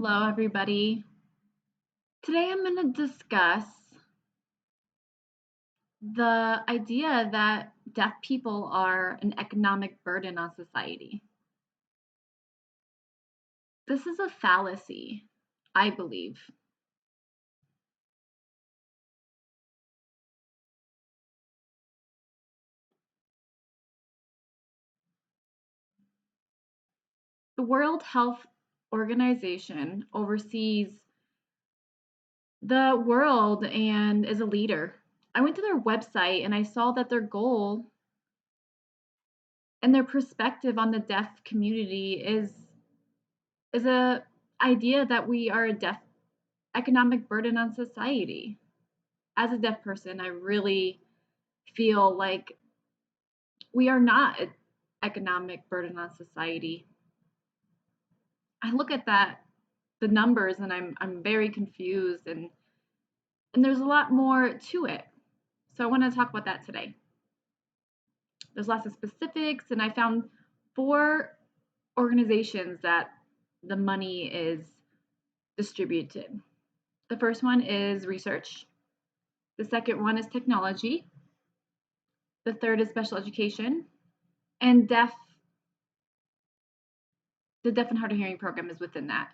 Hello, everybody. Today I'm going to discuss the idea that deaf people are an economic burden on society. This is a fallacy, I believe. The World Health Organization oversees the world and is a leader. I went to their website and I saw that their goal and their perspective on the deaf community is a idea that we are a deaf economic burden on society. As a deaf person, I really feel like we are not an economic burden on society. I look at the numbers, and I'm very confused, and there's a lot more to it. So I want to talk about that today. There's lots of specifics, and I found 4 organizations that the money is distributed. The first one is research. The second one is technology. The third is special education, and the deaf and hard of hearing program is within that.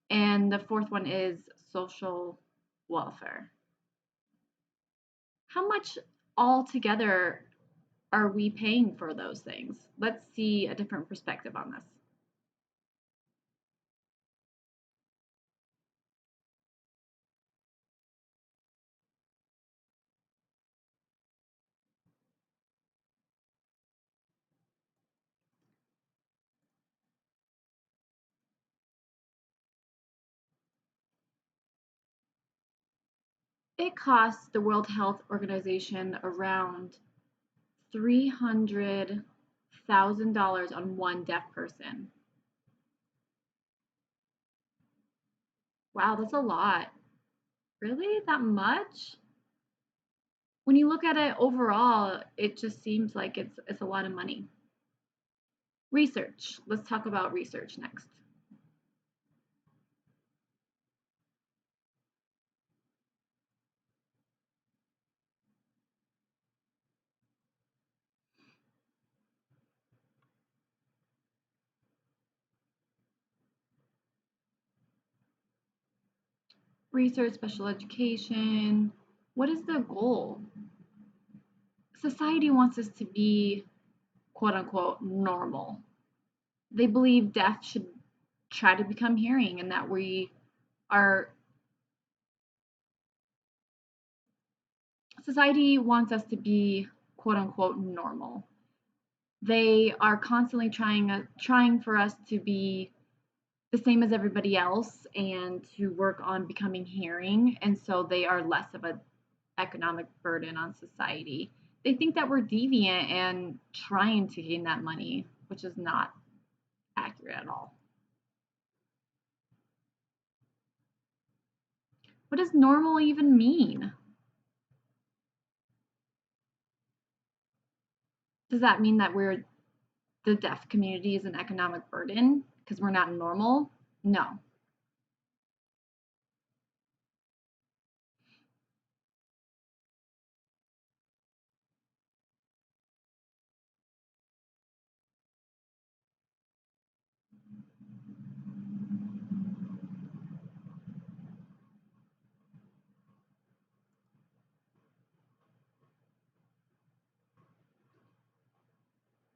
And the fourth one is social welfare. How much altogether are we paying for those things? Let's see a different perspective on this. It costs the World Health Organization around $300,000 on one deaf person. Wow, that's a lot. Really? That much? When you look at it overall, it just seems like it's a lot of money. Research. Let's talk about research next. Research, special education. What is the goal? Society wants us to be quote unquote normal. They believe deaf should try to become hearing and that we are society wants us to be quote unquote normal. They are constantly trying for us to be the same as everybody else and to work on becoming hearing, and so they are less of an economic burden on society. They think that we're deviant and trying to gain that money, which is not accurate at all. What does normal even mean? Does that mean that the deaf community is an economic burden because we're not normal? No.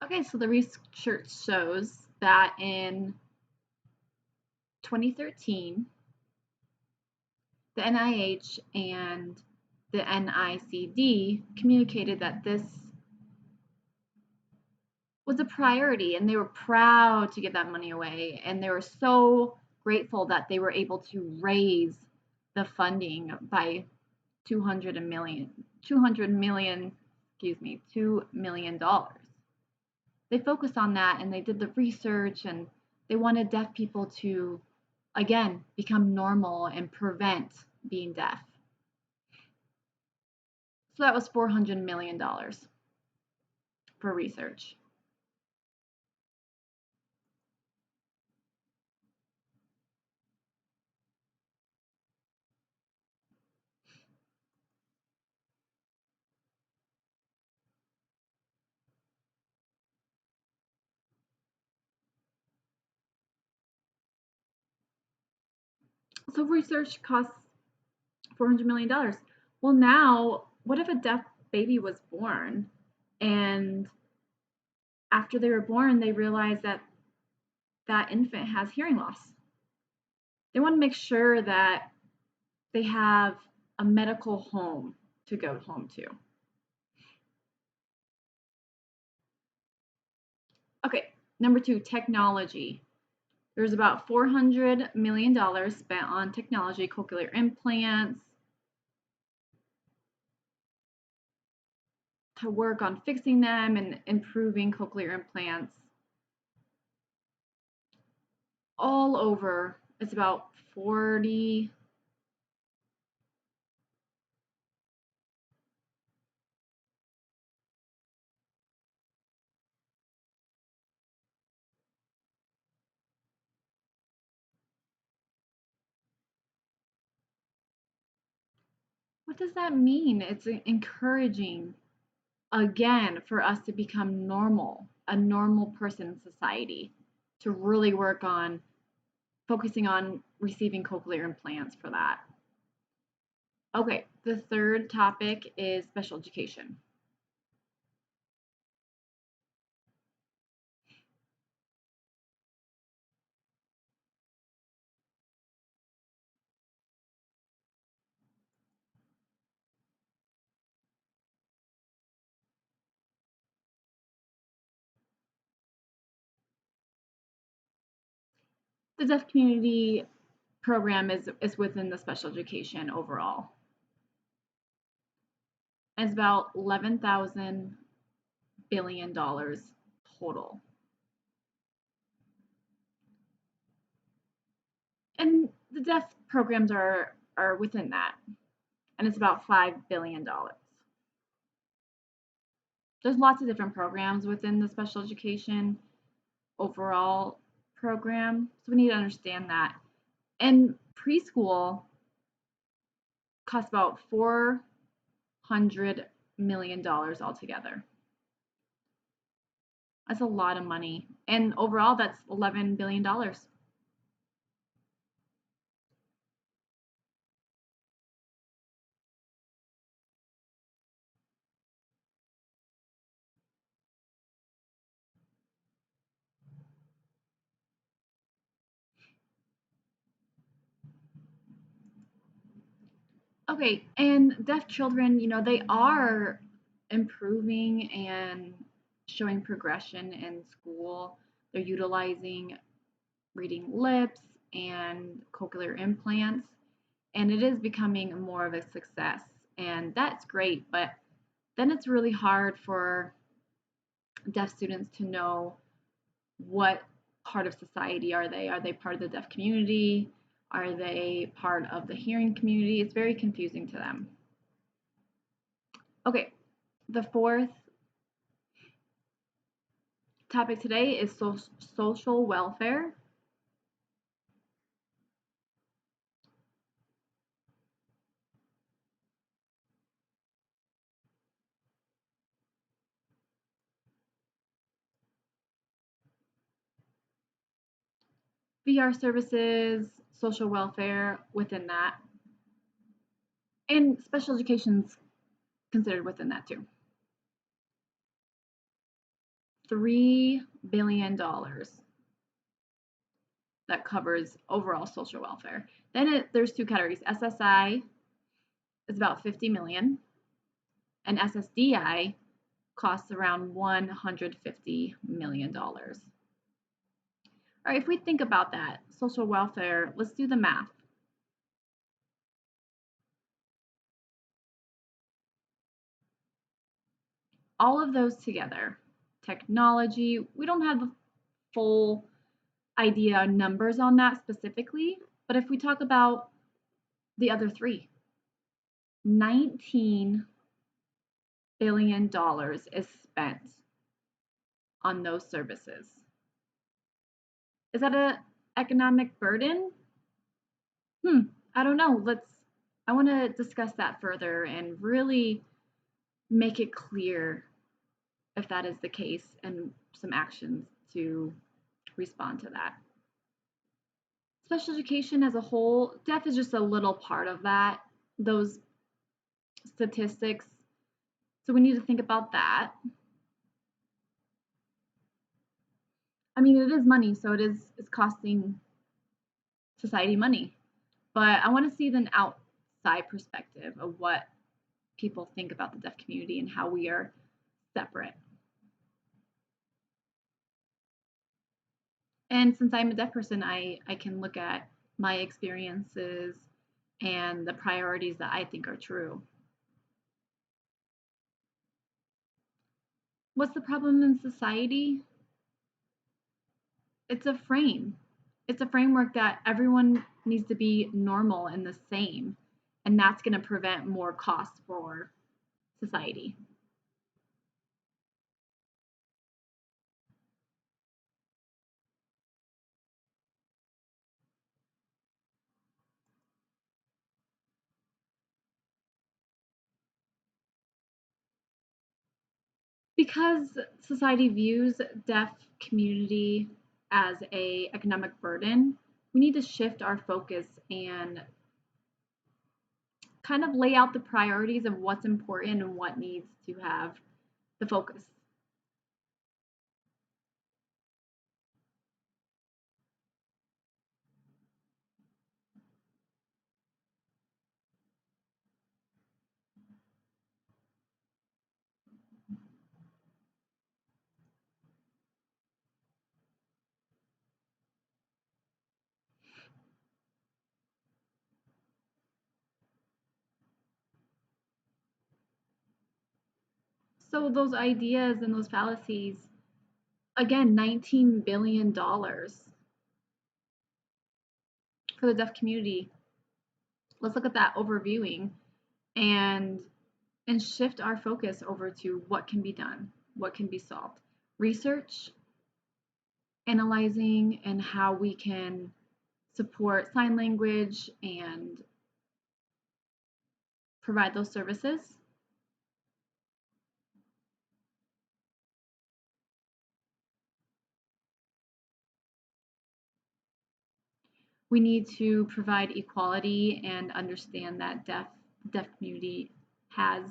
Okay, so the research shows that in 2013, the NIH and the NICD communicated that this was a priority and they were proud to give that money away. And they were so grateful that they were able to raise the funding by 200 million, $2 million. They focused on that and they did the research and they wanted deaf people to, again, become normal and prevent being deaf. So that was $400 million for research. So research costs $400 million. Well, now, what if a deaf baby was born and after they were born, they realized that that infant has hearing loss? They want to make sure that they have a medical home to go home to. Okay, number two, technology. There's about $400 million spent on technology, cochlear implants, to work on fixing them and improving cochlear implants all over. It's about 40. What does that mean? It's encouraging, again, for us to become normal, a normal person in society, to really work on focusing on receiving cochlear implants for that. Okay, the third topic is special education. The deaf community program is within the special education overall. It's about $11,000 billion total. And the deaf programs are within that. And it's about $5 billion. There's lots of different programs within the special education overall program. So we need to understand that. And preschool costs about $400 million altogether. That's a lot of money. And overall, that's $11 billion. Okay, and deaf children, they are improving and showing progression in school. They're utilizing reading lips and cochlear implants, and it is becoming more of a success. And that's great, but then it's really hard for deaf students to know what part of society are they? Are they part of the deaf community? Are they part of the hearing community? It's very confusing to them. Okay, the fourth topic today is social welfare. VR services, social welfare within that, and special education's considered within that too. $3 billion that covers overall social welfare. Then there's two categories. SSI is about 50 million, and SSDI costs around $150 million. All right, if we think about that, social welfare, let's do the math. All of those together, technology, we don't have the full idea numbers on that specifically, but if we talk about the other three, $19 billion is spent on those services. Is that an economic burden? I don't know. I want to discuss that further and really make it clear if that is the case and some actions to respond to that. Special education as a whole, deaf is just a little part of that, those statistics. So we need to think about that. I mean, it is money, so it's costing society money. But I want to see the outside perspective of what people think about the deaf community and how we are separate. And since I'm a deaf person, I can look at my experiences and the priorities that I think are true. What's the problem in society? It's a frame. It's a framework that everyone needs to be normal and the same. And that's going to prevent more costs for society. Because society views deaf community as a economic burden, we need to shift our focus and kind of lay out the priorities of what's important and what needs to have the focus. So those ideas and those fallacies, again, $19 billion for the deaf community. Let's look at that overviewing and shift our focus over to what can be done, what can be solved. Research, analyzing, and how we can support sign language and provide those services. We need to provide equality and understand that deaf community has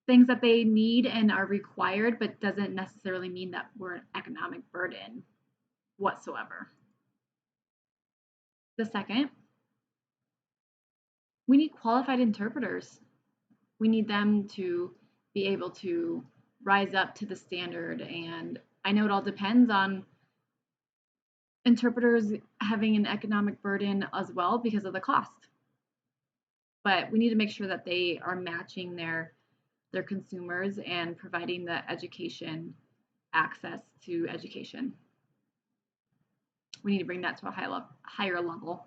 things that they need and are required, but doesn't necessarily mean that we're an economic burden whatsoever. The second, we need qualified interpreters. We need them to be able to rise up to the standard. And I know it all depends on interpreters having an economic burden as well because of the cost. But we need to make sure that they are matching their consumers and providing the education access to education. We need to bring that to a higher level.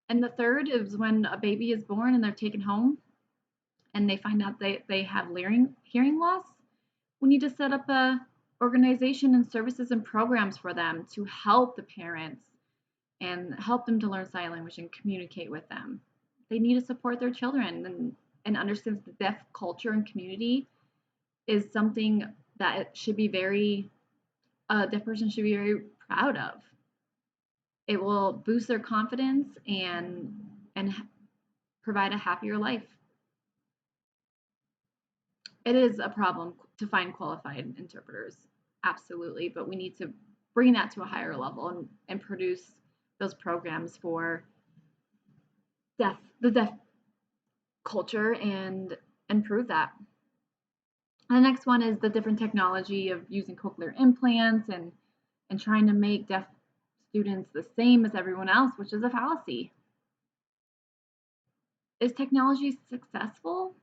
And the third is when a baby is born and they're taken home and they find out they have hearing loss, we need to set up a organization and services and programs for them to help the parents and help them to learn sign language and communicate with them. They need to support their children and understand that the deaf culture and community is something that it should be very deaf person should be very proud of. It will boost their confidence and provide a happier life. It is a problem to find qualified interpreters, absolutely, but we need to bring that to a higher level and produce those programs for the deaf culture and improve that. And the next one is the different technology of using cochlear implants and trying to make deaf students the same as everyone else, which is a fallacy. Is technology successful?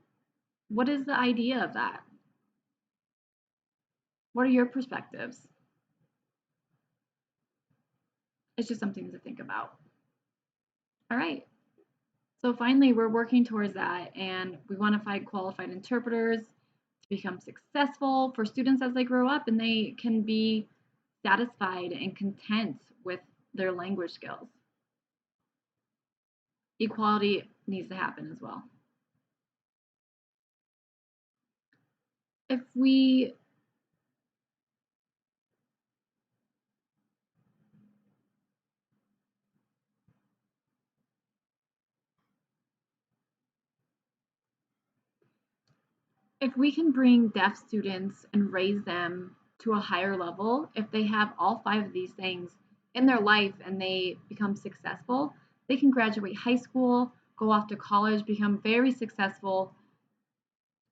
What is the idea of that? What are your perspectives? It's just something to think about. All right. So finally, we're working towards that, and we want to find qualified interpreters to become successful for students as they grow up and they can be satisfied and content with their language skills. Equality needs to happen as well. If we If we can bring deaf students and raise them to a higher level, if they have all five of these things in their life and they become successful, they can graduate high school, go off to college, become very successful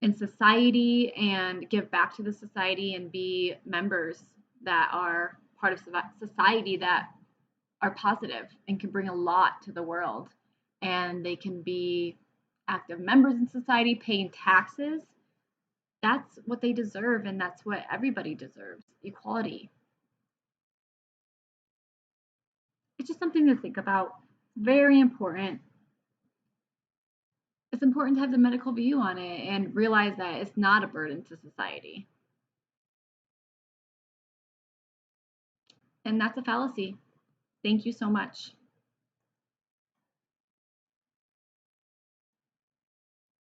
in society and give back to the society and be members that are part of society that are positive and can bring a lot to the world. And they can be active members in society, paying taxes. That's what they deserve, and that's what everybody deserves, equality. It's just something to think about. Very important. It's important to have the medical view on it and realize that it's not a burden to society. And that's a fallacy. Thank you so much.